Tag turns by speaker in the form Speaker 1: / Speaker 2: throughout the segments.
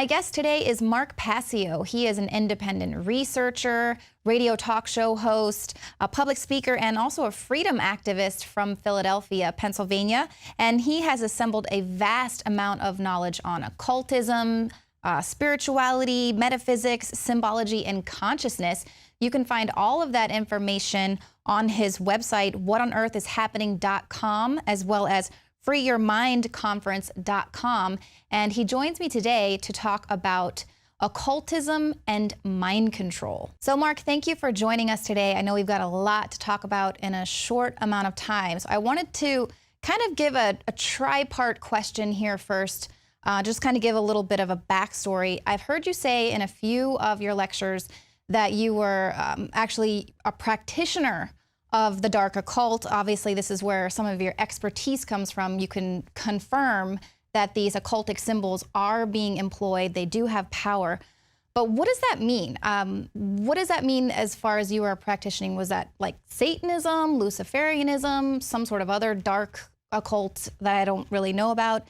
Speaker 1: My guest today is Mark Passio. He is an independent researcher, radio talk show host, a public speaker, and also a freedom activist from Philadelphia, Pennsylvania. And he has assembled a vast amount of knowledge on occultism, spirituality, metaphysics, symbology, and consciousness. You can find all of that information on his website, whatonearthishappening.com, as well as freeyourmindconference.com. And he joins me today to talk about occultism and mind control. So Mark, thank you for joining us today. I know we've got a lot to talk about in a short amount of time. So I wanted to kind of give a tri-part question here first, just kind of give a little bit of a backstory. I've heard you say in a few of your lectures that you were actually a practitioner of the dark occult. Obviously, this is where some of your expertise comes from. You can confirm that these occultic symbols are being employed. They do have power. But what does that mean? What does that mean as far as you are practicing? Was that like Satanism, Luciferianism, some sort of other dark occult that I don't really know about?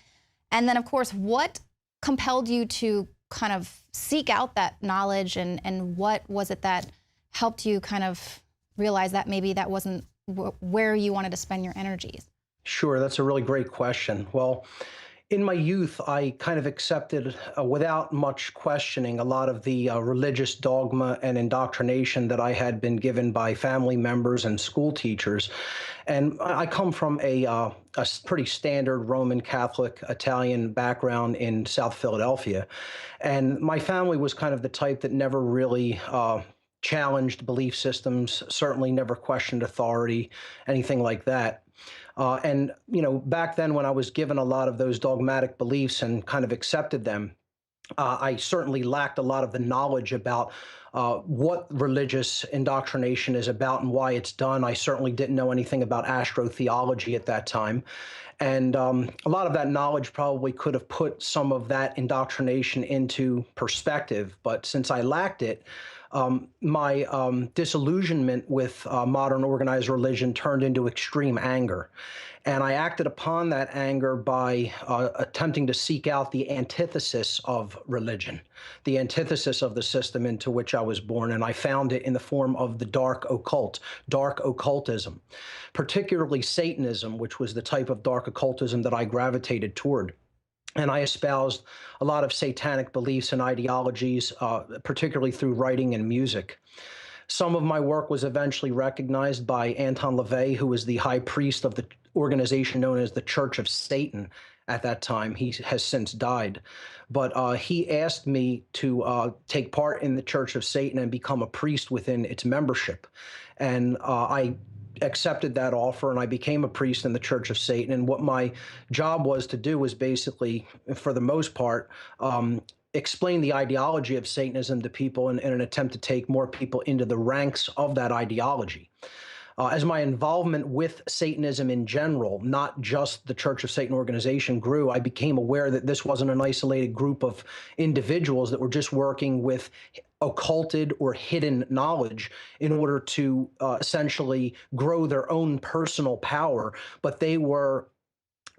Speaker 1: And then, of course, what compelled you to kind of seek out that knowledge, and what was it that helped you kind of realize that maybe that wasn't where you wanted to spend your energies?
Speaker 2: Sure, that's a really great question. Well, in my youth, I kind of accepted, without much questioning, a lot of the religious dogma and indoctrination that I had been given by family members and school teachers. And I come from a pretty standard Roman Catholic Italian background in South Philadelphia. And my family was kind of the type that never really challenged belief systems, certainly never questioned authority, anything like that. And, you know, back then when I was given a lot of those dogmatic beliefs and kind of accepted them, I certainly lacked a lot of the knowledge about what religious indoctrination is about and why it's done. I certainly didn't know anything about astrotheology at that time. And a lot of that knowledge probably could have put some of that indoctrination into perspective. But since I lacked it, my disillusionment with modern organized religion turned into extreme anger. And I acted upon that anger by attempting to seek out the antithesis of religion, the antithesis of the system into which I was born. And I found it in the form of the dark occult, dark occultism, particularly Satanism, which was the type of dark occultism that I gravitated toward. And I espoused a lot of satanic beliefs and ideologies, particularly through writing and music. Some of my work was eventually recognized by Anton LaVey, who was the high priest of the organization known as the Church of Satan at that time. He has since died. But he asked me to take part in the Church of Satan and become a priest within its membership. And I accepted that offer, and I became a priest in the Church of Satan. And what my job was to do was basically, for the most part, explain the ideology of Satanism to people in an attempt to take more people into the ranks of that ideology. As my involvement with Satanism in general, not just the Church of Satan organization, grew, I became aware that this wasn't an isolated group of individuals that were just working with occulted or hidden knowledge in order to essentially grow their own personal power, but they were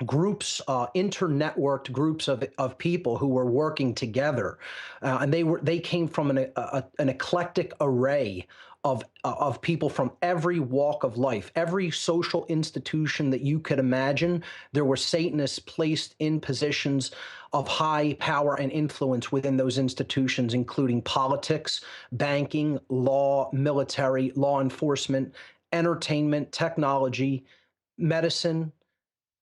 Speaker 2: groups, internetworked groups of people who were working together, and they came from an eclectic array of people from every walk of life, every social institution that you could imagine. There were Satanists placed in positions of high power and influence within those institutions, including politics, banking, law, military, law enforcement, entertainment, technology, medicine,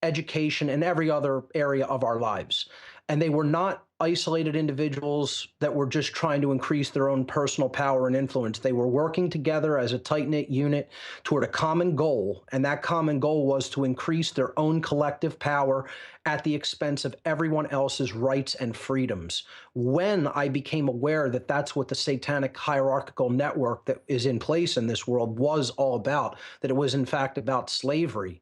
Speaker 2: education, and every other area of our lives. And they were not isolated individuals that were just trying to increase their own personal power and influence. They were working together as a tight-knit unit toward a common goal, and that common goal was to increase their own collective power at the expense of everyone else's rights and freedoms. When I became aware that that's what the satanic hierarchical network that is in place in this world was all about, that it was in fact about slavery,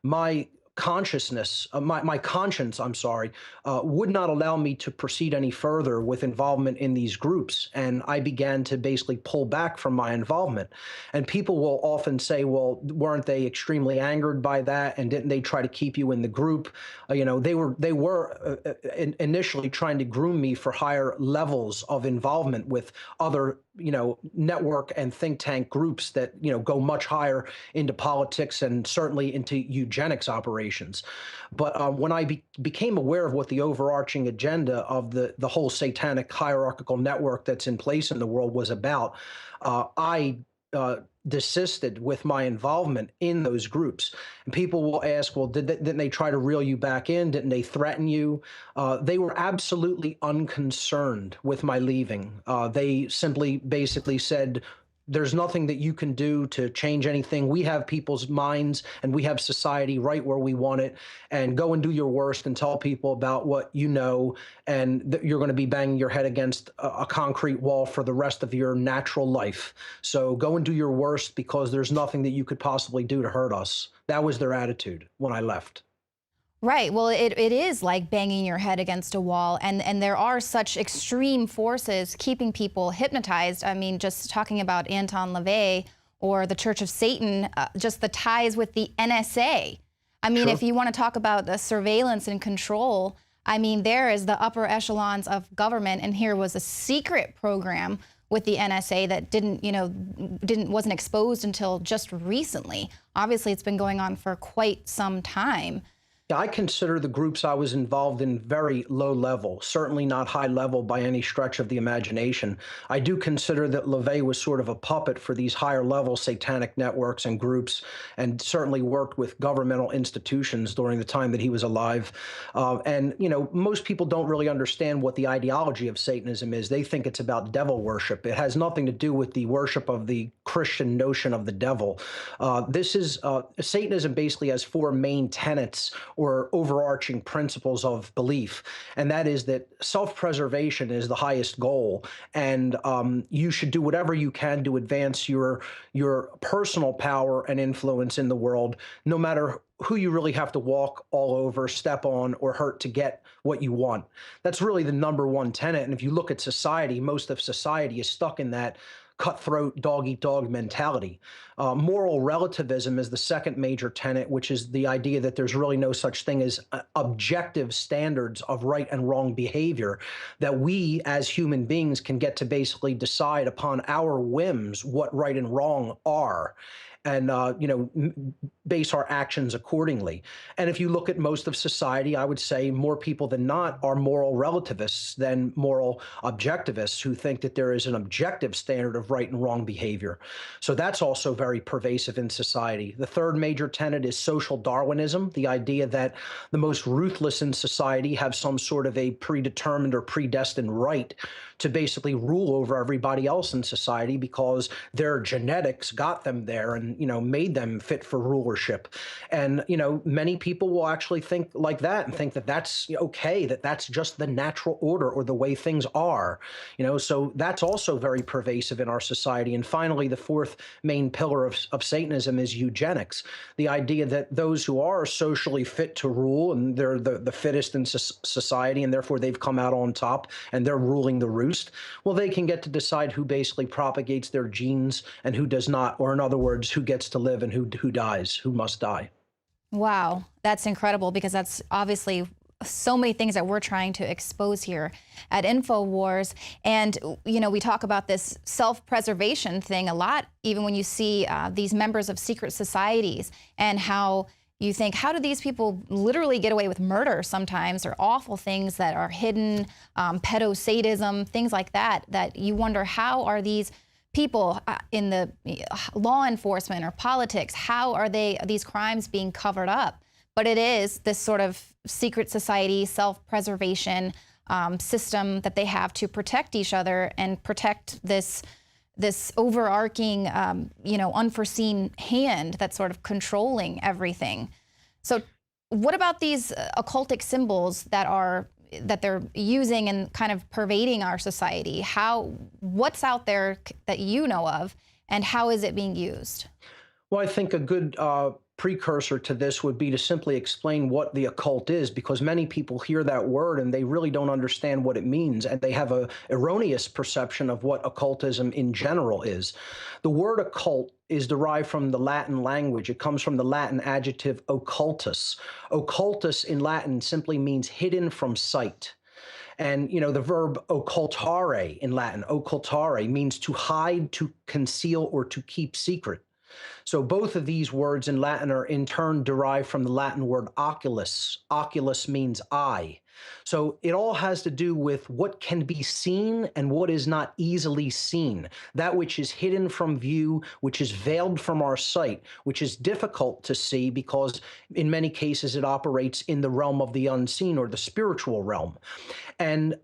Speaker 2: my consciousness, my conscience, I'm sorry, would not allow me to proceed any further with involvement in these groups. And I began to basically pull back from my involvement. And people will often say, well, weren't they extremely angered by that? And didn't they try to keep you in the group? They were initially trying to groom me for higher levels of involvement with other network and think tank groups that, go much higher into politics and certainly into eugenics operations. But when I became aware of what the overarching agenda of the whole satanic hierarchical network that's in place in the world was about, I desisted with my involvement in those groups. And people will ask, well, didn't they try to reel you back in? Didn't they threaten you? They were absolutely unconcerned with my leaving. They simply basically said, there's nothing that you can do to change anything. We have people's minds and we have society right where we want it. And go and do your worst and tell people about what you know. And you're going to be banging your head against a concrete wall for the rest of your natural life. So go and do your worst because there's nothing that you could possibly do to hurt us. That was their attitude when I left.
Speaker 1: Right. Well, it is like banging your head against a wall. And there are such extreme forces keeping people hypnotized. I mean, just talking about Anton LaVey or the Church of Satan, just the ties with the NSA. I mean,
Speaker 2: Sure.
Speaker 1: if you want to talk about the surveillance and control, I mean, there is the upper echelons of government. And here was a secret program with the NSA that wasn't exposed until just recently. Obviously, it's been going on for quite some time.
Speaker 2: Yeah, I consider the groups I was involved in very low level, certainly not high level by any stretch of the imagination. I do consider that LaVey was sort of a puppet for these higher level satanic networks and groups, and certainly worked with governmental institutions during the time that he was alive. Most people don't really understand what the ideology of Satanism is. They think it's about devil worship. It has nothing to do with the worship of the Christian notion of the devil. Satanism basically has four main tenets or overarching principles of belief. And that is that self-preservation is the highest goal. And you should do whatever you can to advance your personal power and influence in the world, no matter who you really have to walk all over, step on, or hurt to get what you want. That's really the number one tenet. And if you look at society, most of society is stuck in that cutthroat dog-eat-dog mentality. Moral relativism is the second major tenet, which is the idea that there's really no such thing as objective standards of right and wrong behavior, that we as human beings can get to basically decide upon our whims what right and wrong are, and base our actions accordingly. And if you look at most of society, I would say more people than not are moral relativists than moral objectivists who think that there is an objective standard of right and wrong behavior. So that's also very pervasive in society. The third major tenet is social Darwinism, the idea that the most ruthless in society have some sort of a predetermined or predestined right to basically rule over everybody else in society because their genetics got them there and made them fit for rulership. And many people will actually think like that and think that that's okay, that that's just the natural order or the way things are. So that's also very pervasive in our society. And finally, the fourth main pillar of Satanism is eugenics, the idea that those who are socially fit to rule and they're the fittest in society and therefore they've come out on top and they're ruling the roost, well, they can get to decide who basically propagates their genes and who does not, or in other words, who gets to live and who dies, who must die.
Speaker 1: Wow, that's incredible, because that's obviously so many things that we're trying to expose here at InfoWars. And, we talk about this self-preservation thing a lot, even when you see these members of secret societies, and how you think, how do these people literally get away with murder sometimes, or awful things that are hidden, pedosadism, things like that, that you wonder, how are these people in the law enforcement or politics, how are these crimes being covered up? But it is this sort of secret society, self-preservation system that they have to protect each other and protect this overarching, unforeseen hand that's sort of controlling everything. So what about these occultic symbols that they're using and kind of pervading our society? What's out there that you know of, and how is it being used?
Speaker 2: Well, I think a good precursor to this would be to simply explain what the occult is, because many people hear that word and they really don't understand what it means, and they have a erroneous perception of what occultism in general is. The word occult is derived from the Latin language. It comes from the Latin adjective occultus. Occultus in Latin simply means hidden from sight. And, the verb occultare in Latin, occultare, means to hide, to conceal, or to keep secret. So both of these words in Latin are in turn derived from the Latin word oculus. Oculus means eye. So it all has to do with what can be seen and what is not easily seen. That which is hidden from view, which is veiled from our sight, which is difficult to see because in many cases it operates in the realm of the unseen or the spiritual realm. And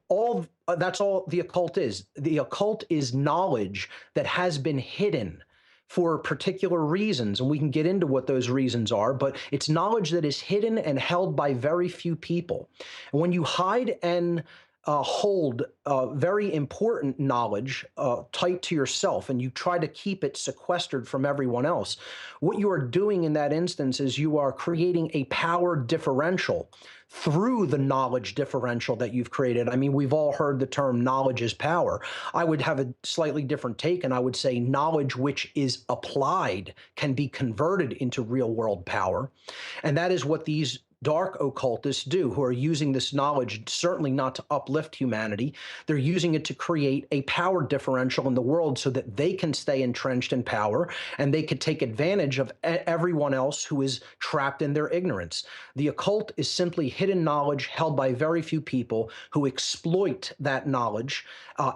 Speaker 2: that's all the occult is. The occult is knowledge that has been hidden for particular reasons, and we can get into what those reasons are, but it's knowledge that is hidden and held by very few people. And when you hide and hold very important knowledge tight to yourself and you try to keep it sequestered from everyone else, what you are doing in that instance is you are creating a power differential through the knowledge differential that you've created. I mean, we've all heard the term knowledge is power. I would have a slightly different take, and I would say knowledge which is applied can be converted into real world power. And that is what these dark occultists do, who are using this knowledge certainly not to uplift humanity. They're using it to create a power differential in the world so that they can stay entrenched in power and they could take advantage of everyone else who is trapped in their ignorance. The occult is simply hidden knowledge held by very few people who exploit that knowledge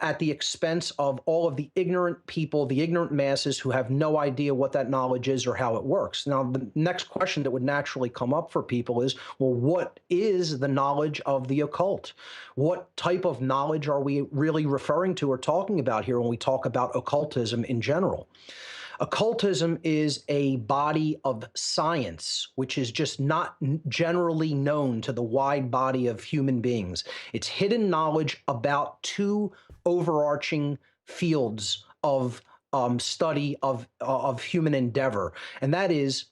Speaker 2: at the expense of all of the ignorant people, the ignorant masses who have no idea what that knowledge is or how it works. Now, the next question that would naturally come up for people is, well, what is the knowledge of the occult? What type of knowledge are we really referring to or talking about here when we talk about occultism in general? Occultism is a body of science which is just not generally known to the wide body of human beings. It's hidden knowledge about two overarching fields of study of human endeavor, and that is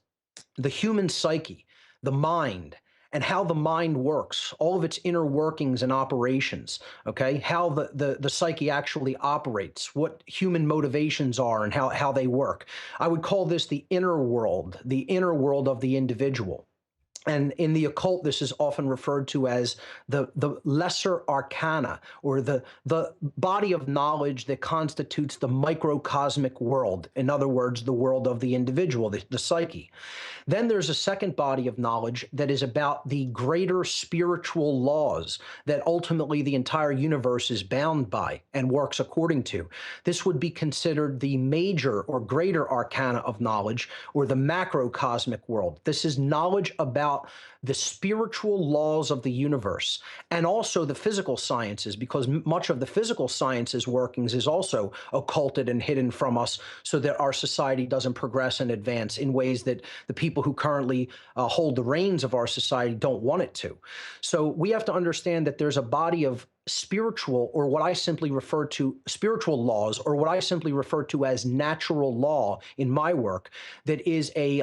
Speaker 2: the human psyche, the mind, and how the mind works, all of its inner workings and operations, okay? How the psyche actually operates, what human motivations are and how they work. I would call this the inner world of the individual. And in the occult, this is often referred to as the lesser arcana, or the body of knowledge that constitutes the microcosmic world. In other words, the world of the individual, the psyche. Then there's a second body of knowledge that is about the greater spiritual laws that ultimately the entire universe is bound by and works according to. This would be considered the major or greater arcana of knowledge, or the macrocosmic world. This is knowledge about the spiritual laws of the universe and also the physical sciences, because much of the physical sciences workings is also occulted and hidden from us so that our society doesn't progress and advance in ways that the people who currently hold the reins of our society don't want it to. So we have to understand that there's a body of spiritual, or what I simply refer to spiritual laws, or what I simply refer to as natural law in my work, that is a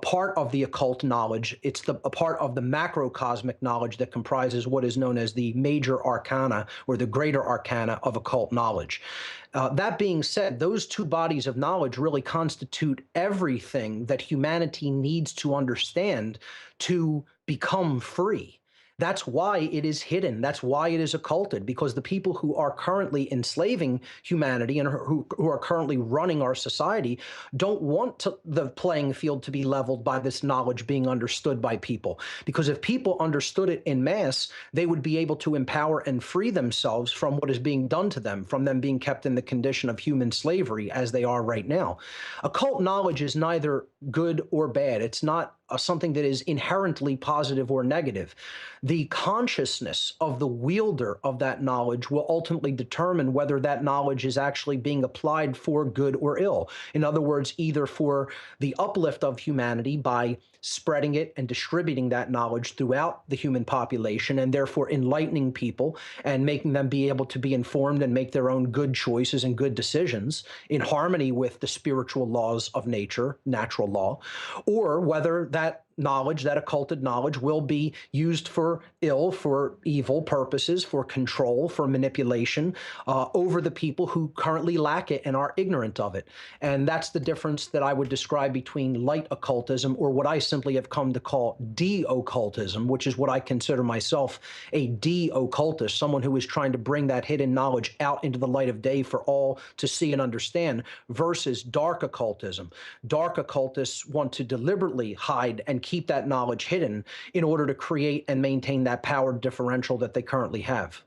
Speaker 2: part of the occult knowledge. It's a part of the macrocosmic knowledge that comprises what is known as the major arcana, or the greater arcana of occult knowledge. That being said, those two bodies of knowledge really constitute everything that humanity needs to understand to become free. That's why it is hidden. That's why it is occulted, because the people who are currently enslaving humanity and who are currently running our society don't want the playing field to be leveled by this knowledge being understood by people. Because if people understood it in mass, they would be able to empower and free themselves from what is being done to them, from them being kept in the condition of human slavery as they are right now. Occult knowledge is neither good or bad. It's not something that is inherently positive or negative. The consciousness of the wielder of that knowledge will ultimately determine whether that knowledge is actually being applied for good or ill. In other words, either for the uplift of humanity by spreading it and distributing that knowledge throughout the human population, and therefore enlightening people and making them be able to be informed and make their own good choices and good decisions in harmony with the spiritual laws of nature, natural law, or whether that knowledge, that occulted knowledge, will be used for ill, for evil purposes, for control, for manipulation over the people who currently lack it and are ignorant of it. And that's the difference that I would describe between light occultism, or what I simply have come to call de-occultism, which is what I consider myself, a de-occultist, someone who is trying to bring that hidden knowledge out into the light of day for all to see and understand, versus dark occultism. Dark occultists want to deliberately hide and keep that knowledge hidden in order to create and maintain that power differential that they currently have.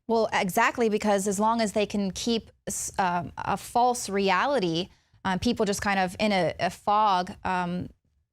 Speaker 1: Well, exactly, because as long as they can keep a false reality, people just kind of in a fog,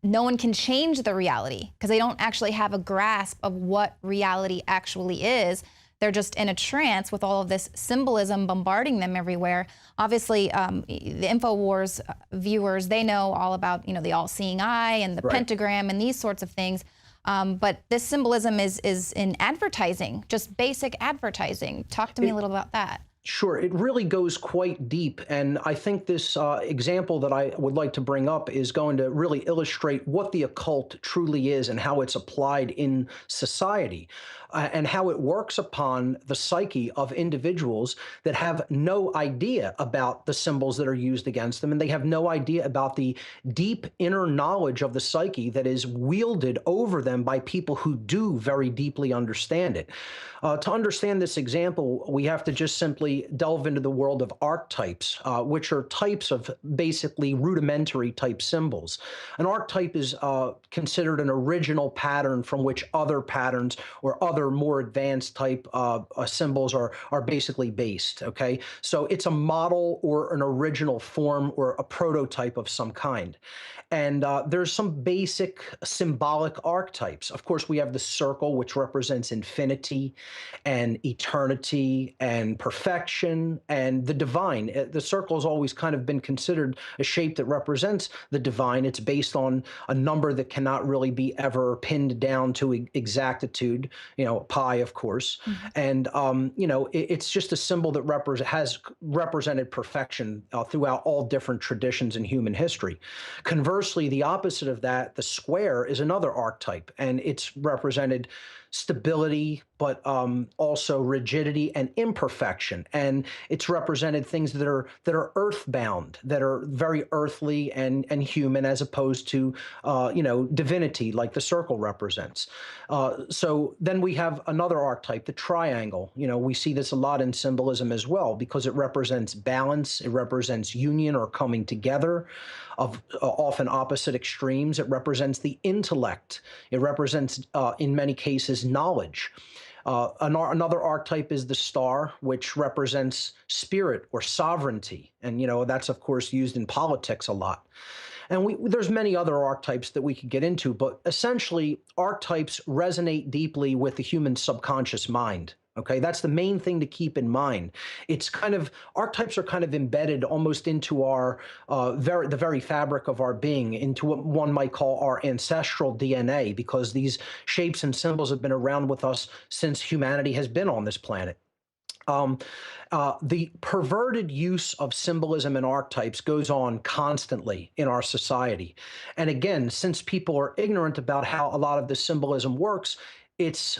Speaker 1: no one can change the reality because they don't actually have a grasp of what reality actually is. They're just in a trance with all of this symbolism bombarding them everywhere. Obviously, the InfoWars viewers, they know all about, the all-seeing eye and the pentagram and these sorts of things. But this symbolism is in advertising, just basic advertising. Talk to me a little about that.
Speaker 2: Sure, it really goes quite deep. And I think this example that I would like to bring up is going to really illustrate what the occult truly is and how it's applied in society. And how it works upon the psyche of individuals that have no idea about the symbols that are used against them, and they have no idea about the deep inner knowledge of the psyche that is wielded over them by people who do very deeply understand it. To understand this example, we have to just simply delve into the world of archetypes, which are types of basically rudimentary type symbols. An archetype is considered an original pattern from which other patterns or other more advanced type symbols are basically based, okay? So it's a model or an original form or a prototype of some kind. And there's some basic symbolic archetypes. Of course, we have the circle, which represents infinity and eternity and perfection and the divine. The circle has always kind of been considered a shape that represents the divine. It's based on a number that cannot really be ever pinned down to exactitude, pi, of course. And, it's just a symbol that has represented perfection throughout all different traditions in human history. Conversely, the opposite of that, the square, is another archetype, and it's represented stability, but also rigidity and imperfection. And it's represented things that are earthbound, that are very earthly and human, as opposed to divinity, like the circle represents. So then we have another archetype, the triangle. We see this a lot in symbolism as well, because it represents balance, it represents union or coming together of often opposite extremes. It represents the intellect. It represents, in many cases, knowledge. Another archetype is the star, which represents spirit or sovereignty. And, that's, of course, used in politics a lot. And there's many other archetypes that we could get into, but essentially, archetypes resonate deeply with the human subconscious mind. Okay, that's the main thing to keep in mind. Archetypes are kind of embedded almost into our the very fabric of our being, into what one might call our ancestral DNA, because these shapes and symbols have been around with us since humanity has been on this planet. The perverted use of symbolism and archetypes goes on constantly in our society. And again, since people are ignorant about how a lot of the symbolism works, it's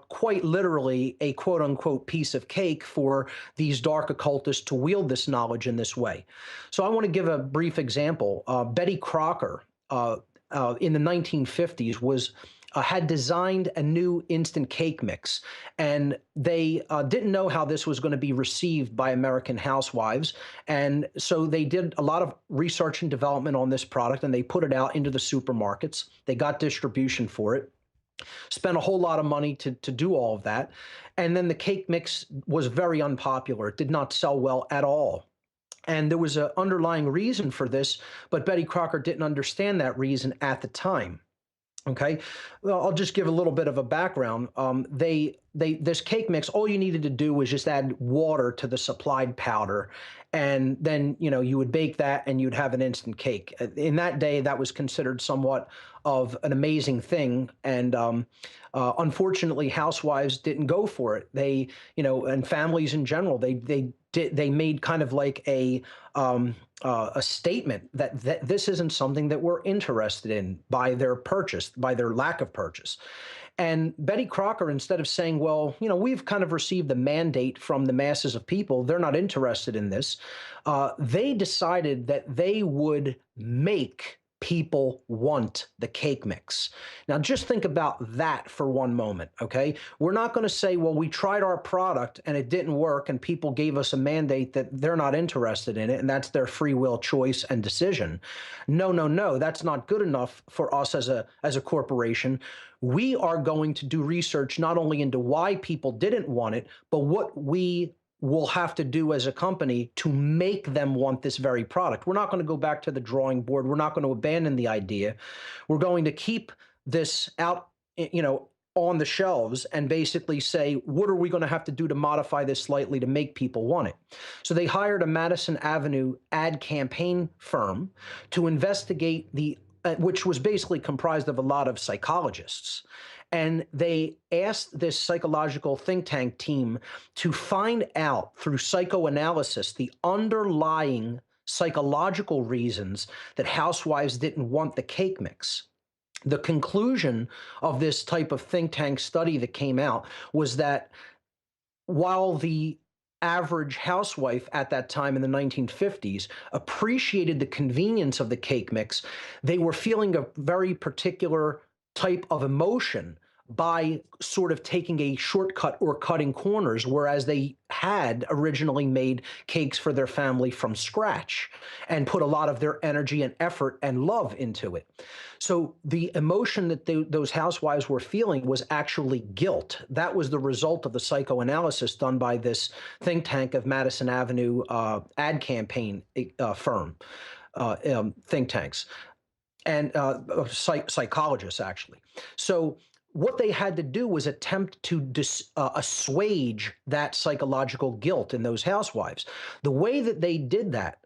Speaker 2: quite literally a quote unquote piece of cake for these dark occultists to wield this knowledge in this way. So I want to give a brief example. Betty Crocker in the 1950s had designed a new instant cake mix, and they didn't know how this was going to be received by American housewives. And so they did a lot of research and development on this product, and they put it out into the supermarkets. They got distribution for it. Spent a whole lot of money to do all of that. And then the cake mix was very unpopular. It did not sell well at all. And there was an underlying reason for this, but Betty Crocker didn't understand that reason at the time. Okay, well, I'll just give a little bit of a background. This cake mix, all you needed to do was just add water to the supplied powder, and then you would bake that, and you'd have an instant cake. In that day, that was considered somewhat of an amazing thing, and unfortunately, housewives didn't go for it. They, and families in general, they made kind of like a statement that this isn't something that we're interested in by their purchase, by their lack of purchase. And Betty Crocker, instead of saying, well, we've kind of received the mandate from the masses of people, they're not interested in this, they decided that they would make people want the cake mix. Now, just think about that for one moment, okay? We're not going to say, well, we tried our product and it didn't work and people gave us a mandate that they're not interested in it and that's their free will choice and decision. No, no, no, that's not good enough for us as a corporation. We are going to do research not only into why people didn't want it, but what we will have to do as a company to make them want this very product. We're not going to go back to the drawing board. We're not going to abandon the idea. We're going to keep this out, on the shelves and basically say, what are we going to have to do to modify this slightly to make people want it? So they hired a Madison Avenue ad campaign firm to investigate which was basically comprised of a lot of psychologists. And they asked this psychological think tank team to find out through psychoanalysis the underlying psychological reasons that housewives didn't want the cake mix. The conclusion of this type of think tank study that came out was that while the average housewife at that time in the 1950s appreciated the convenience of the cake mix, they were feeling a very particular type of emotion by sort of taking a shortcut or cutting corners, whereas they had originally made cakes for their family from scratch and put a lot of their energy and effort and love into it. So the emotion that those housewives were feeling was actually guilt. That was the result of the psychoanalysis done by this think tank of Madison Avenue ad campaign firm, think tanks, and psychologists, actually. So what they had to do was attempt to assuage that psychological guilt in those housewives. The way that they did that,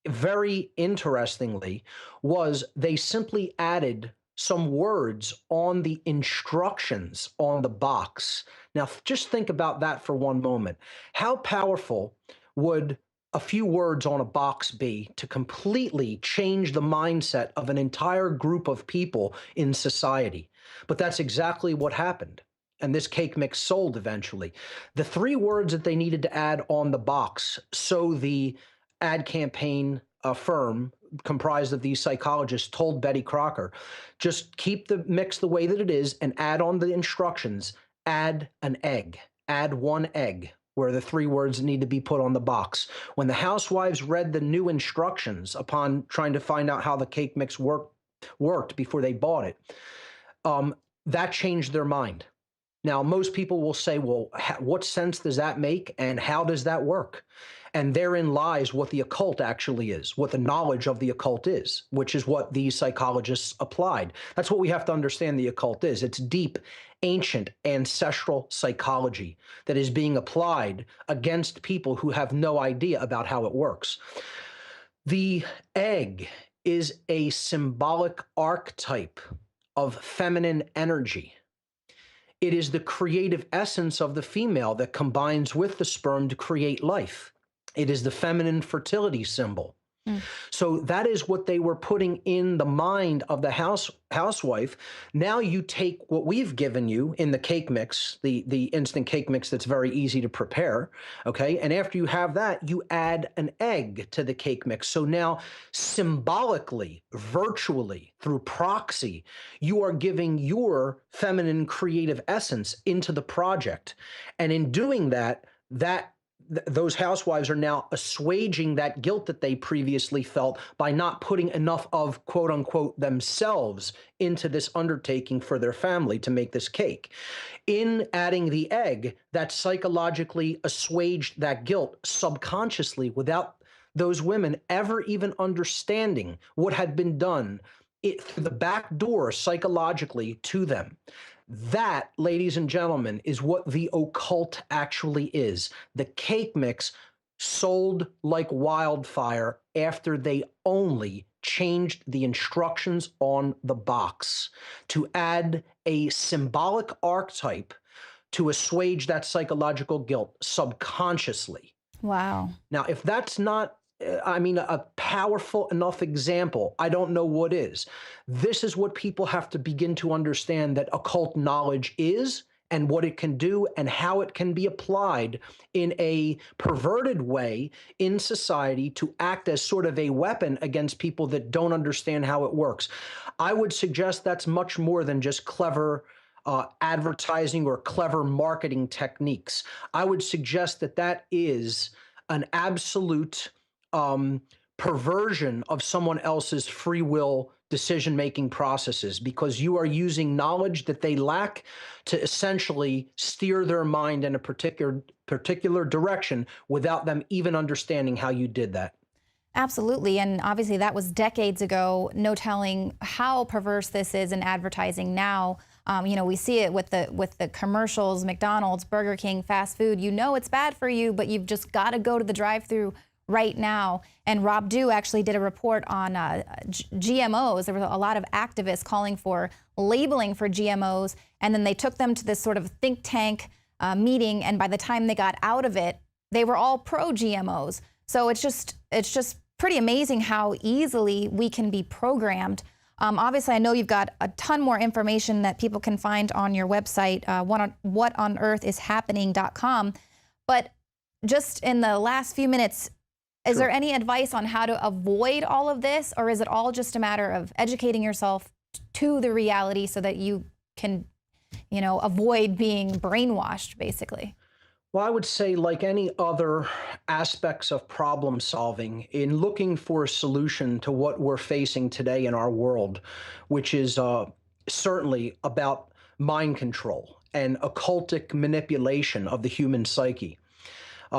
Speaker 2: very interestingly, was they simply added some words on the instructions on the box. Now, just think about that for one moment. How powerful would a few words on a box be to completely change the mindset of an entire group of people in society? But that's exactly what happened. And this cake mix sold eventually. The 3 words that they needed to add on the box, so the ad campaign firm comprised of these psychologists told Betty Crocker, just keep the mix the way that it is and add on the instructions, add an egg, add 1 egg, where the 3 words need to be put on the box. When the housewives read the new instructions upon trying to find out how the cake mix worked before they bought it, that changed their mind. Now, most people will say, well, what sense does that make and how does that work? And therein lies what the occult actually is, what the knowledge of the occult is, which is what these psychologists applied. That's what we have to understand the occult is. It's deep, ancient, ancestral psychology that is being applied against people who have no idea about how it works. The egg is a symbolic archetype of feminine energy. It is the creative essence of the female that combines with the sperm to create life. It is the feminine fertility symbol. So that is what they were putting in the mind of the housewife. Now you take what we've given you in the cake mix, the instant cake mix that's very easy to prepare, okay? And after you have that, you add an egg to the cake mix. So now symbolically, virtually, through proxy, you are giving your feminine creative essence into the project. And in doing that, those housewives are now assuaging that guilt that they previously felt by not putting enough of, quote unquote, themselves into this undertaking for their family to make this cake. In adding the egg, that psychologically assuaged that guilt subconsciously without those women ever even understanding what had been done through the back door psychologically to them. That, ladies and gentlemen, is what the occult actually is. The cake mix sold like wildfire after they only changed the instructions on the box to add a symbolic archetype to assuage that psychological guilt subconsciously.
Speaker 1: Wow.
Speaker 2: Now, if that's not, a powerful enough example, I don't know what is. This is what people have to begin to understand that occult knowledge is and what it can do and how it can be applied in a perverted way in society to act as sort of a weapon against people that don't understand how it works. I would suggest that's much more than just clever advertising or clever marketing techniques. I would suggest that that is an absolute perversion of someone else's free will decision-making processes, because you are using knowledge that they lack to essentially steer their mind in a particular direction without them even understanding how you did that.
Speaker 1: Absolutely. And obviously that was decades ago. No telling how perverse this is in advertising now. We see it with the commercials, McDonald's, Burger King, fast food. You know it's bad for you, but you've just got to go to the drive-through right now. And Rob Dew actually did a report on GMOs. There were a lot of activists calling for labeling for GMOs, and then they took them to this sort of think tank meeting, and by the time they got out of it, they were all pro-GMOs. So it's just pretty amazing how easily we can be programmed. Obviously, I know you've got a ton more information that people can find on your website, whatonearthishappening.com. But just in the last few minutes, is there any advice on how to avoid all of this, or is it all just a matter of educating yourself to the reality so that you can, avoid being brainwashed, basically?
Speaker 2: Well, I would say, like any other aspects of problem solving, in looking for a solution to what we're facing today in our world, which is certainly about mind control and occultic manipulation of the human psyche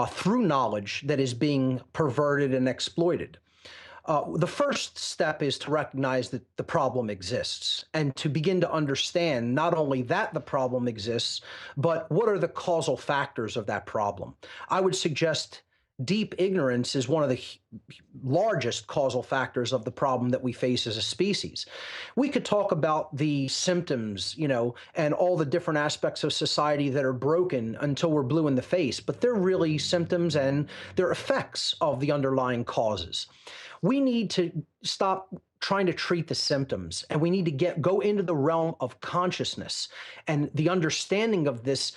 Speaker 2: through knowledge that is being perverted and exploited. The first step is to recognize that the problem exists and to begin to understand not only that the problem exists, but what are the causal factors of that problem. I would suggest deep ignorance is one of the largest causal factors of the problem that we face as a species. We could talk about the symptoms, and all the different aspects of society that are broken until we're blue in the face, but they're really symptoms and they're effects of the underlying causes. We need to stop trying to treat the symptoms, and we need to go into the realm of consciousness and the understanding of this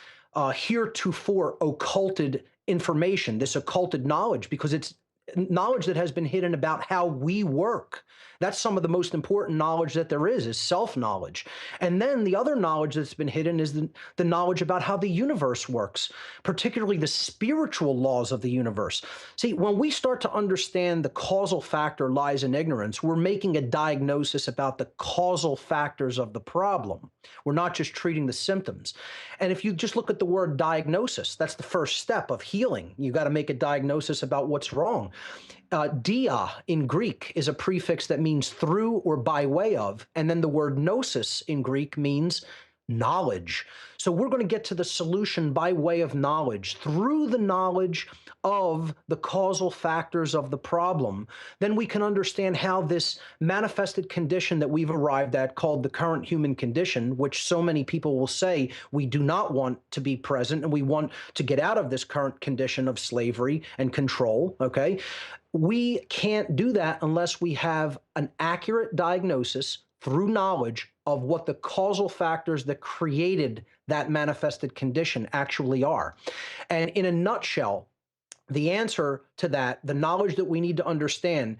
Speaker 2: heretofore occulted information, this occulted knowledge, because it's knowledge that has been hidden about how we work. That's some of the most important knowledge that there is self-knowledge. And then the other knowledge that's been hidden is the knowledge about how the universe works, particularly the spiritual laws of the universe. See, when we start to understand the causal factor lies in ignorance, we're making a diagnosis about the causal factors of the problem. We're not just treating the symptoms. And if you just look at the word diagnosis, that's the first step of healing. You got to make a diagnosis about what's wrong. Dia in Greek is a prefix that means through or by way of, and then the word gnosis in Greek means knowledge. So we're going to get to the solution by way of knowledge, through the knowledge of the causal factors of the problem. Then we can understand how this manifested condition that we've arrived at, called the current human condition, which so many people will say we do not want to be present and we want to get out of this current condition of slavery and control, okay? We can't do that unless we have an accurate diagnosis through knowledge of what the causal factors that created that manifested condition actually are. And in a nutshell, the answer to that, the knowledge that we need to understand,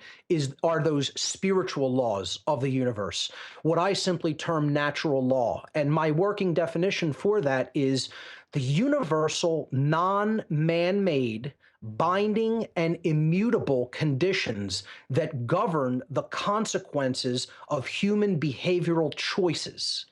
Speaker 2: are those spiritual laws of the universe, what I simply term natural law. And my working definition for that is the universal, non-man-made, binding and immutable conditions that govern the consequences of human behavioral choices.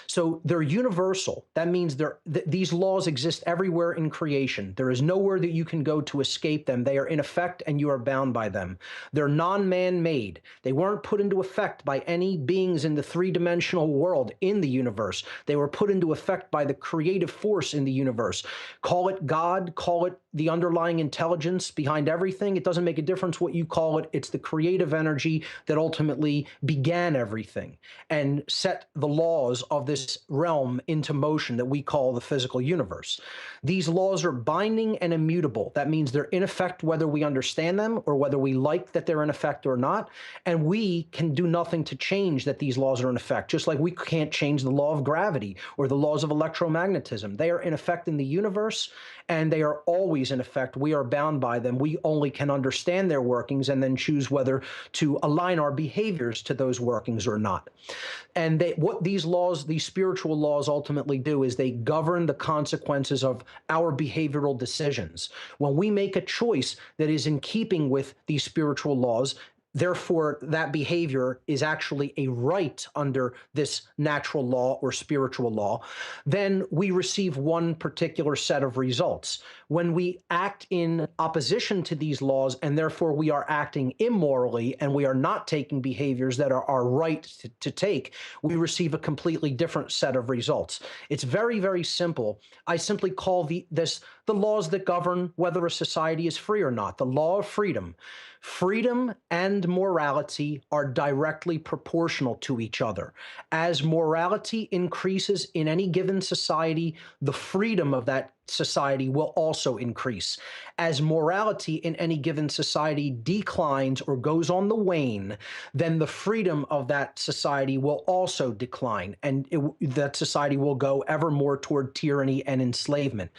Speaker 2: So they're universal. That means these laws exist everywhere in creation. There is nowhere that you can go to escape them. They are in effect and you are bound by them. They're non-man-made. They weren't put into effect by any beings in the three-dimensional world in the universe. They were put into effect by the creative force in the universe. Call it God, call it the underlying intelligence behind everything. It doesn't make a difference what you call it. It's the creative energy that ultimately began everything and set the laws of this realm into motion that we call the physical universe. These laws are binding and immutable. That means they're in effect whether we understand them or whether we like that they're in effect or not. And we can do nothing to change that these laws are in effect, just like we can't change the law of gravity or the laws of electromagnetism. They are in effect in the universe, and they are always in effect. We are bound by them. We only can understand their workings and then choose whether to align our behaviors to those workings or not. And what these laws, these spiritual laws ultimately do is they govern the consequences of our behavioral decisions. When we make a choice that is in keeping with these spiritual laws, therefore, that behavior is actually a right under this natural law or spiritual law, then we receive one particular set of results. When we act in opposition to these laws, and therefore we are acting immorally, and we are not taking behaviors that are our right to take, we receive a completely different set of results. It's very, very simple. I simply call the laws that govern whether a society is free or not, the law of freedom. Freedom and morality are directly proportional to each other. As morality increases in any given society, the freedom of that society will also increase. As morality in any given society declines or goes on the wane, then the freedom of that society will also decline, and that society will go ever more toward tyranny and enslavement.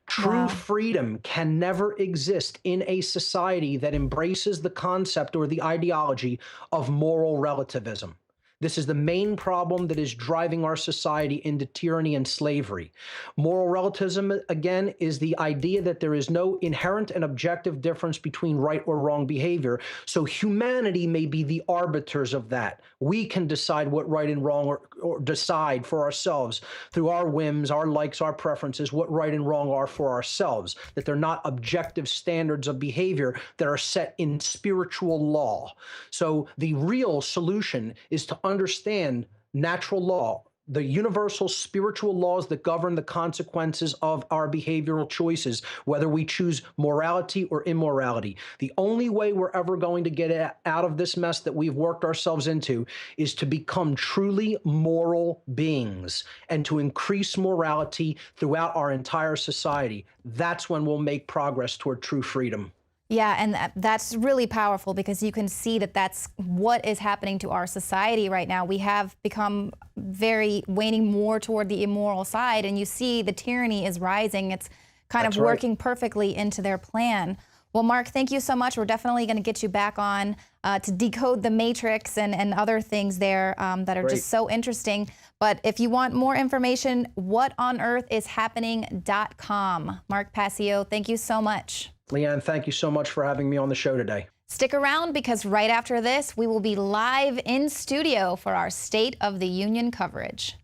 Speaker 2: True freedom can never exist in a society that embraces the concept or the ideology of moral relativism. This is the main problem that is driving our society into tyranny and slavery. Moral relativism, again, is the idea that there is no inherent and objective difference between right or wrong behavior. So humanity may be the arbiters of that. We can decide what right and wrong or decide for ourselves through our whims, our likes, our preferences, what right and wrong are for ourselves, that they're not objective standards of behavior that are set in spiritual law. So the real solution is to understand natural law, the universal spiritual laws that govern the consequences of our behavioral choices, whether we choose morality or immorality. The only way we're ever going to get out of this mess that we've worked ourselves into is to become truly moral beings and to increase morality throughout our entire society. That's when we'll make progress toward true freedom.
Speaker 1: Yeah, and that's really powerful because you can see that that's what is happening to our society right now. We have become waning more toward the immoral side, and you see the tyranny is rising. It's kind of working perfectly into their plan. Well, Mark, thank you so much. We're definitely going to get you back on to decode the matrix and other things there that are just so interesting. But if you want more information, whatonearthishappening.com. Mark Passio, thank you so much.
Speaker 2: Leanne, thank you so much for having me on the show today.
Speaker 1: Stick around because right after this, we will be live in studio for our State of the Union coverage.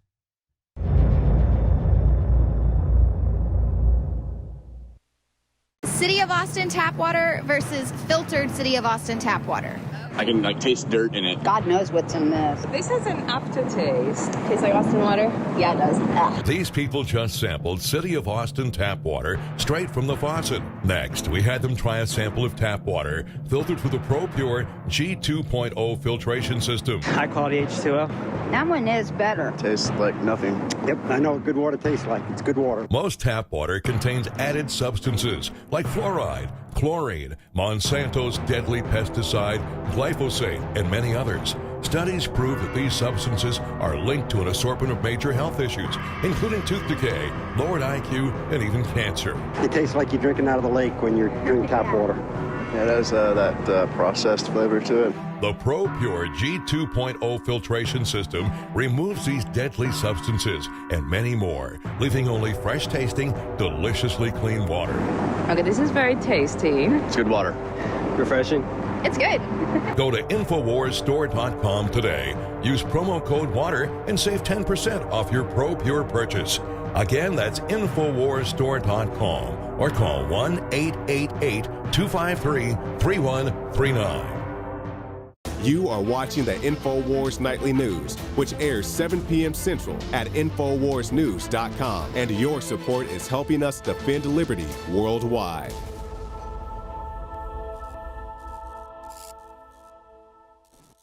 Speaker 1: City of Austin tap water versus filtered City of Austin tap water.
Speaker 3: I can taste dirt in it.
Speaker 4: God knows what's in this.
Speaker 5: This has an aftertaste.
Speaker 4: Tastes like Austin water? Yeah, it does.
Speaker 6: These people just sampled City of Austin tap water straight from the faucet. Next, we had them try a sample of tap water filtered through the ProPure G2.0 filtration system.
Speaker 7: High quality H2O.
Speaker 4: That one is better.
Speaker 3: Tastes like nothing.
Speaker 8: Yep, I know what good water tastes like. It's good water.
Speaker 6: Most tap water contains added substances like fluoride, chlorine, Monsanto's deadly pesticide, glyphosate, and many others. Studies prove that these substances are linked to an assortment of major health issues, including tooth decay, lowered IQ, and even cancer.
Speaker 8: It tastes like you're drinking out of the lake when you're drinking tap water.
Speaker 3: Yeah, it has that processed flavor to it.
Speaker 6: The ProPure G2.0 filtration system removes these deadly substances and many more, leaving only fresh-tasting, deliciously clean water.
Speaker 5: Okay, this is very tasty.
Speaker 3: It's good water.
Speaker 8: Refreshing.
Speaker 4: It's good.
Speaker 6: Go to InfoWarsStore.com today. Use promo code WATER and save 10% off your ProPure purchase. Again, that's InfoWarsStore.com or call 1-888-253-3139.
Speaker 7: You are watching the InfoWars Nightly News, which airs 7 p.m. Central at InfoWarsNews.com. And your support is helping us defend liberty worldwide.